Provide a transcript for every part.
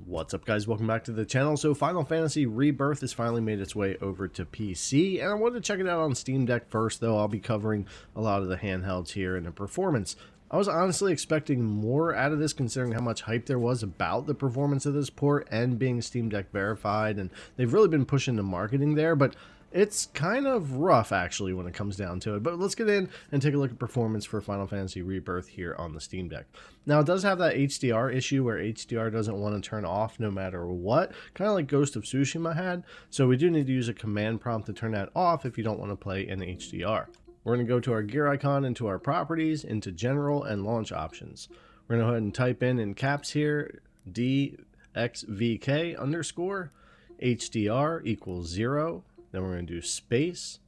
What's up, guys? Welcome back to the channel. So Final Fantasy Rebirth has finally made its way over to PC, and I wanted to check it out on Steam Deck first, though. I'll be covering a lot of the handhelds here and the performance. I was honestly expecting more out of this, considering how much hype there was about the performance of this port and being Steam Deck verified, and they've really been pushing the marketing there, but it's kind of rough, actually, when it comes down to it. But let's get in and take a look at performance for Final Fantasy Rebirth here on the Steam Deck. Now, it does have that HDR issue where HDR doesn't want to turn off no matter what, kind of like Ghost of Tsushima had. So we do need to use a command prompt to turn that off if you don't want to play in HDR. We're going to go to our gear icon, into our properties, into general and launch options. We're going to go ahead and type in caps here, DXVK underscore HDR equals 0. Then we're going to do space,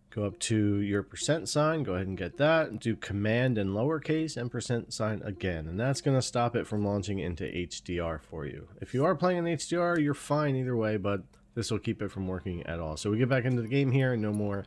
go up to your percent sign, go ahead and get that, do command and lowercase and percent sign again, and that's going to stop it from launching into HDR for you. If you are playing in HDR, you're fine either way, but this will keep it from working at all. So we get back into the game here and no more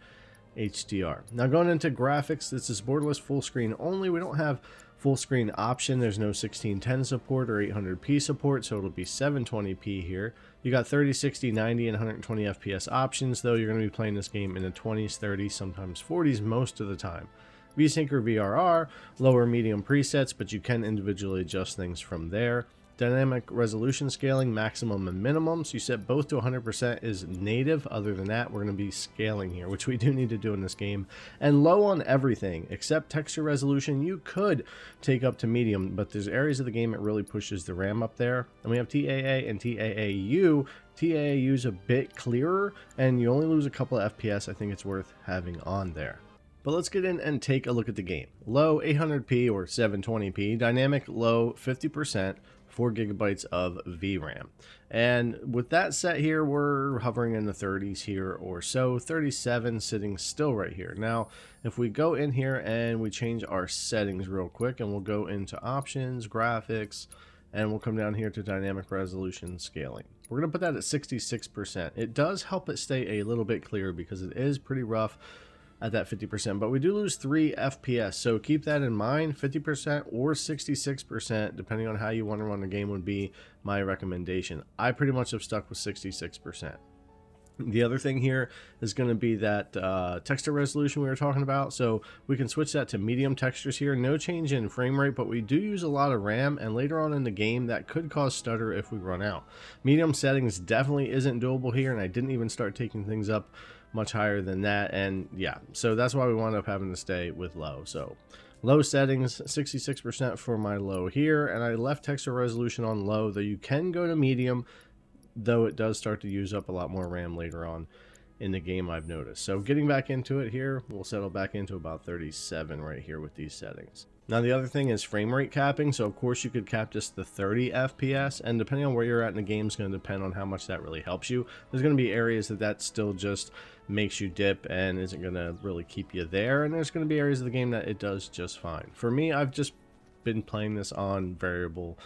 HDR. Now going into graphics, this is borderless full screen only. We don't have full screen option. There's no 1610 support or 800p support, so it'll be 720p here. You got 30, 60, 90, and 120 FPS options, though you're going to be playing this game in the 20s, 30s, sometimes 40s most of the time. VSync or VRR, lower medium presets, but you can individually adjust things from there. Dynamic resolution scaling, maximum and minimum, so you set both to 100% is native. Other than that, we're going to be scaling here, which we do need to do in this game. And low on everything except texture resolution. You could take up to medium, but there's areas of the game that really pushes the RAM up there. And we have TAA and TAAU. TAAU is a bit clearer and you only lose a couple of FPS. I think it's worth having on there. But let's get in and take a look at the game. Low 800p or 720p, dynamic low 50%, 4 gigabytes of VRAM. And with that set here, we're hovering in the 30s here or so, 37 sitting still right here. Now, if we go in here and we change our settings real quick, and we'll go into options, graphics, and we'll come down here to dynamic resolution scaling. We're going to put that at 66%. It does help it stay a little bit clearer because it is pretty rough at that 50%, but we do lose 3 FPS, so keep that in mind. 50% or 66%, depending on how you want to run the game, would be my recommendation. I pretty much have stuck with 66%. The other thing here is going to be that texture resolution we were talking about, so we can switch that to medium textures here. No change in frame rate, but we do use a lot of RAM, and later on in the game that could cause stutter if we run out. Medium settings definitely isn't doable here, and I didn't even start taking things up much higher than that, and yeah, so that's why we wound up having to stay with low. So low settings, 66% for my low here, and I left texture resolution on low, though you can go to medium, though it does start to use up a lot more RAM later on in the game, I've noticed. So getting back into it here, we'll settle back into about 37 right here with these settings. Now the other thing is frame rate capping, so of course you could cap just the 30 FPS, and depending on where you're at in the game is going to depend on how much that really helps you. There's going to be areas that still just makes you dip and isn't going to really keep you there, and there's going to be areas of the game that it does just fine. For me, I've just been playing this on variable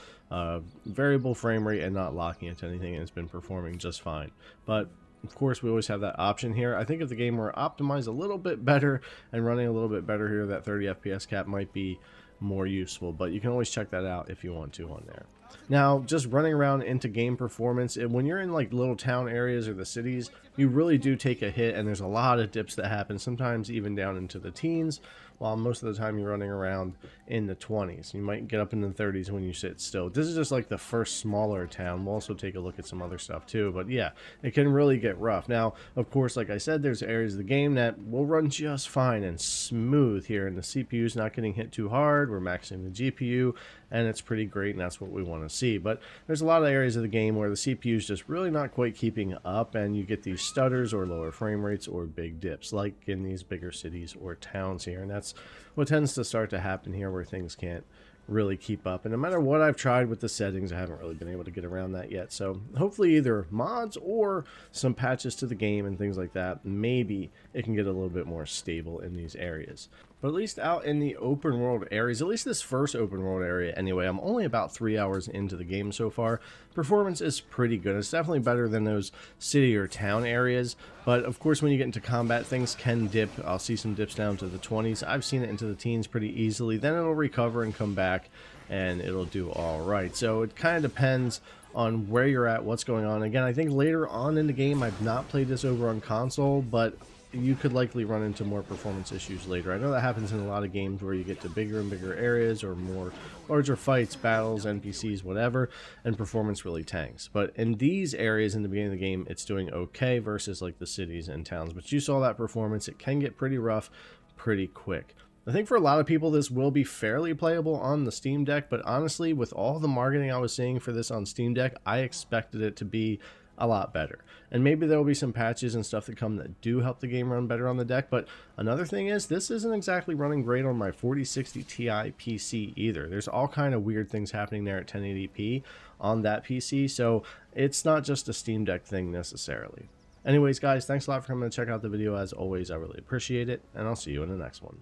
frame rate and not locking it to anything, and it's been performing just fine. But of course, we always have that option here. I think if the game were optimized a little bit better and running a little bit better here, that 30 FPS cap might be more useful, but you can always check that out if you want to on there. Now, just running around into game performance, when you're in like little town areas or the cities, you really do take a hit, and there's a lot of dips that happen, sometimes even down into the teens, while most of the time you're running around in the 20s. You might get up in the 30s when you sit still. This is just like the first smaller town. We'll also take a look at some other stuff too, but yeah, it can really get rough. Now, of course, like I said, there's areas of the game that will run just fine and smooth here, and the CPU's not getting hit too hard. We're maxing the GPU, and it's pretty great, and that's what we want to see. But there's a lot of areas of the game where the CPU is just really not quite keeping up, and you get these stutters or lower frame rates or big dips, like in these bigger cities or towns here. And that's what tends to start to happen here, where things can't really keep up. And no matter what I've tried with the settings, I haven't really been able to get around that yet. So hopefully either mods or some patches to the game and things like that, maybe it can get a little bit more stable in these areas. But at least out in the open world areas, at least this first open world area anyway, I'm only about 3 hours into the game so far. Performance is pretty good. It's definitely better than those city or town areas, but of course when you get into combat, things can dip. I'll see some dips down to the 20s. I've seen it into the teens pretty easily. Then it'll recover and come back Deck, and it'll do all right. So it kind of depends on where you're at, what's going on. Again, I think later on in the game, I've not played this over on console, but you could likely run into more performance issues later. I know that happens in a lot of games where you get to bigger and bigger areas or more larger fights, battles, NPCs, whatever, and performance really tanks. But in these areas in the beginning of the game, it's doing okay versus like the cities and towns. But you saw that performance. It can get pretty rough pretty quick. I think for a lot of people, this will be fairly playable on the Steam Deck, but honestly, with all the marketing I was seeing for this on Steam Deck, I expected it to be a lot better. And maybe there will be some patches and stuff that come that do help the game run better on the deck, but another thing is this isn't exactly running great on my 4060 Ti PC either. There's all kind of weird things happening there at 1080p on that PC, so it's not just a Steam Deck thing necessarily. Anyways, guys, thanks a lot for coming to check out the video. As always, I really appreciate it, and I'll see you in the next one.